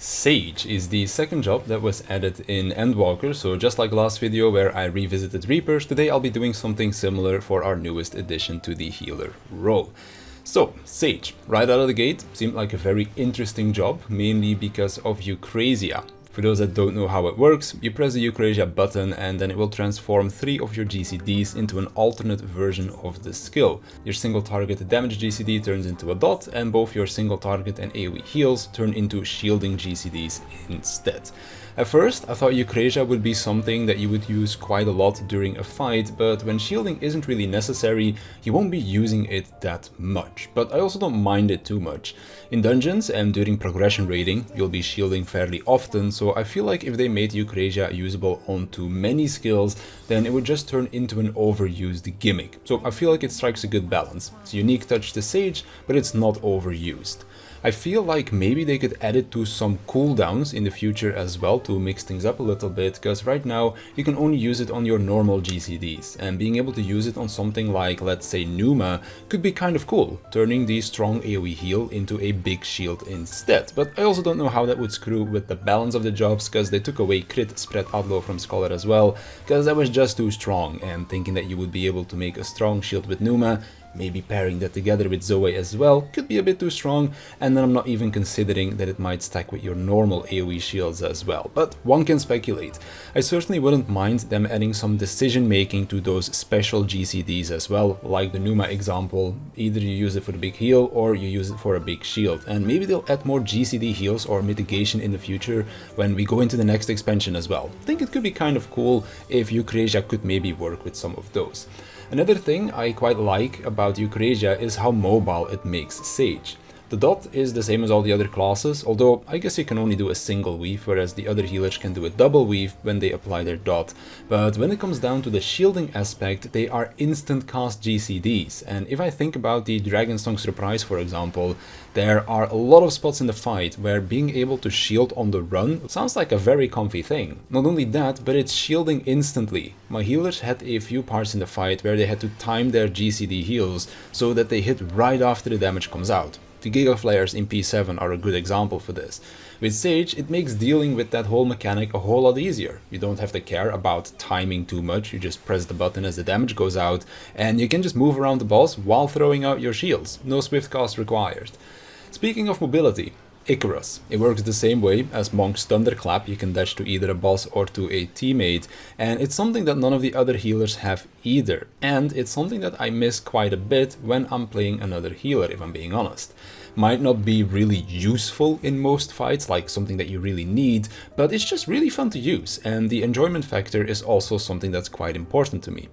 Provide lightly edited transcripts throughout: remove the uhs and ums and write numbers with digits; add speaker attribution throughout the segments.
Speaker 1: Sage is the second job that was added in Endwalker, so just like last video where I revisited Reapers, today I'll be doing something similar for our newest addition to the healer role. So, Sage, right out of the gate, seemed like a very interesting job, mainly because of Eucrasia. For those that don't know how it works, you press the Eucrasia button and then it will transform 3 of your GCDs into an alternate version of the skill. Your single target damage GCD turns into a dot, and both your single target and AoE heals turn into shielding GCDs instead. At first, I thought Eucrasia would be something that you would use quite a lot during a fight, but when shielding isn't really necessary, you won't be using it that much. But I also don't mind it too much. In dungeons and during progression raiding, you'll be shielding fairly often, so I feel like if they made Eucrasia usable onto many skills, then it would just turn into an overused gimmick. So I feel like it strikes a good balance. It's a unique touch to Sage, but it's not overused. I feel like maybe they could add it to some cooldowns in the future as well to mix things up a little bit, because right now you can only use it on your normal GCDs, and being able to use it on something like, let's say, Numa could be kind of cool, turning the strong AoE heal into a big shield instead. But I also don't know how that would screw with the balance of the jobs, because they took away crit spread outlaw from Scholar as well, because that was just too strong, and thinking that you would be able to make a strong shield with Numa, maybe pairing that together with Zoe as well, could be a bit too strong, and then I'm not even considering that it might stack with your normal AoE shields as well. But one can speculate. I certainly wouldn't mind them adding some decision making to those special GCDs as well, like the Numa example. Either you use it for the big heal or you use it for a big shield, and maybe they'll add more GCD heals or mitigation in the future when we go into the next expansion as well. I think it could be kind of cool if Eucrasia could maybe work with some of those. Another thing I quite like about Eucrasia is how mobile it makes Sage. The dot is the same as all the other classes, although I guess you can only do a single weave, whereas the other healers can do a double weave when they apply their dot. But when it comes down to the shielding aspect, they are instant cast GCDs, and if I think about the Dragonsong Surprise for example, there are a lot of spots in the fight where being able to shield on the run sounds like a very comfy thing. Not only that, but it's shielding instantly. My healers had a few parts in the fight where they had to time their GCD heals so that they hit right after the damage comes out. The Giga Flares in P7 are a good example for this. With Sage, it makes dealing with that whole mechanic a whole lot easier. You don't have to care about timing too much, you just press the button as the damage goes out, and you can just move around the boss while throwing out your shields. No swift cast required. Speaking of mobility, Icarus. It works the same way as Monk's Thunderclap. You can dash to either a boss or to a teammate, and it's something that none of the other healers have either, and it's something that I miss quite a bit when I'm playing another healer, if I'm being honest. Might not be really useful in most fights, like something that you really need, but it's just really fun to use, and the enjoyment factor is also something that's quite important to me.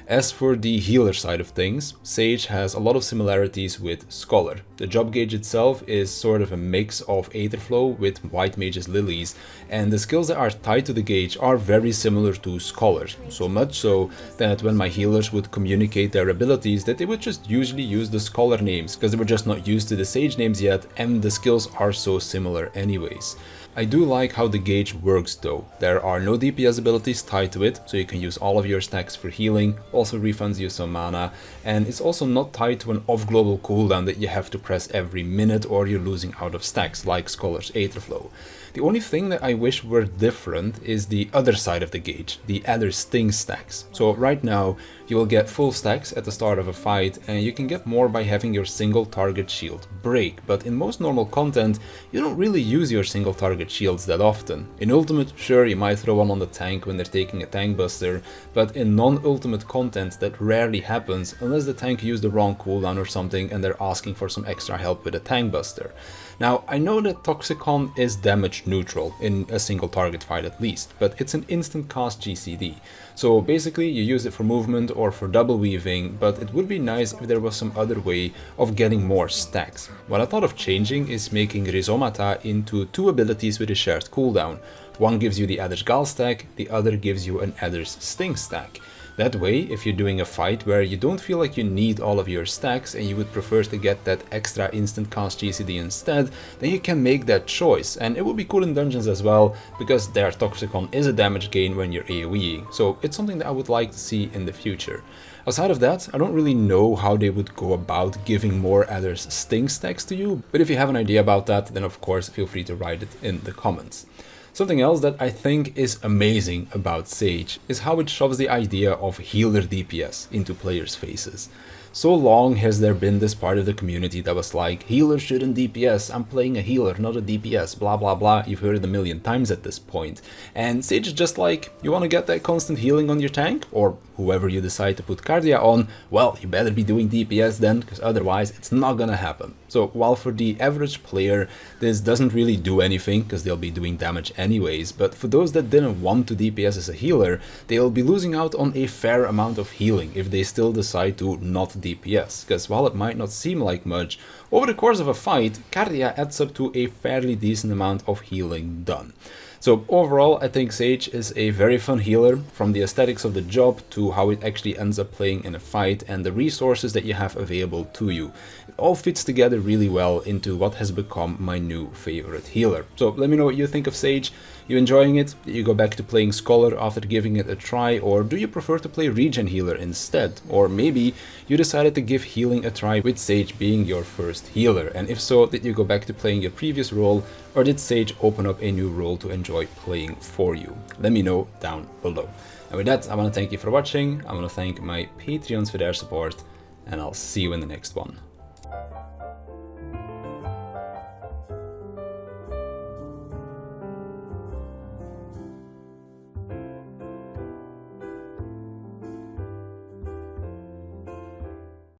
Speaker 1: As for the healer side of things, Sage has a lot of similarities with Scholar. The job gauge itself is sort of a mix of Aetherflow with White Mage's Lilies, and the skills that are tied to the gauge are very similar to Scholar, so much so that when my healers would communicate their abilities, that they would just usually use the Scholar names, because they were just not used to the Sage names yet, and the skills are so similar anyways. I do like how the gauge works though. There are no DPS abilities tied to it, so you can use all of your stacks for healing, also refunds you some mana, and it's also not tied to an off-global cooldown that you have to press every minute or you're losing out of stacks like Scholar's Aetherflow. The only thing that I wish were different is the other side of the gauge, the Adder Sting stacks. So right now you will get full stacks at the start of a fight, and you can get more by having your single target shield break, but in most normal content you don't really use your single target shields that often. In Ultimate, sure, you might throw one on the tank when they're taking a tank buster, but in non-Ultimate content that rarely happens unless the tank used the wrong cooldown or something and they're asking for some extra help with a tank buster. Now, I know that Toxicon is damage neutral, in a single target fight at least, but it's an instant cast GCD. So basically you use it for movement or for double weaving, but it would be nice if there was some other way of getting more stacks. What I thought of changing is making Rhizomata into 2 abilities with a shared cooldown. One gives you the Adder's Gall stack, the other gives you an Adder's Sting stack. That way, if you're doing a fight where you don't feel like you need all of your stacks and you would prefer to get that extra instant cast GCD instead, then you can make that choice. And it would be cool in dungeons as well, because their Toxicon is a damage gain when you're AoEing, so it's something that I would like to see in the future. Outside of that, I don't really know how they would go about giving more adders sting stacks to you, but if you have an idea about that, then of course feel free to write it in the comments. Something else that I think is amazing about Sage is how it shoves the idea of healer DPS into players' faces. So long has there been this part of the community that was like, healer shouldn't DPS, I'm playing a healer, not a DPS, blah blah blah, you've heard it a million times at this point. And Sage is just like, you want to get that constant healing on your tank, or whoever you decide to put Cardia on, well, you better be doing DPS then, because otherwise it's not gonna happen. So while for the average player this doesn't really do anything, because they'll be doing damage anyways, but for those that didn't want to DPS as a healer, they'll be losing out on a fair amount of healing if they still decide to not DPS, because while it might not seem like much, over the course of a fight, Cardia adds up to a fairly decent amount of healing done. So overall, I think Sage is a very fun healer, from the aesthetics of the job to how it actually ends up playing in a fight and the resources that you have available to you. It all fits together really well into what has become my new favorite healer. So let me know what you think of Sage. You enjoying it? Did you go back to playing Scholar after giving it a try, or do you prefer to play Regen Healer instead? Or maybe you decided to give healing a try with Sage being your first healer, and if so, did you go back to playing your previous role, or did Sage open up a new role to enjoy playing for you? Let me know down below. And with that, I want to thank you for watching, I want to thank my Patreons for their support, and I'll see you in the next one.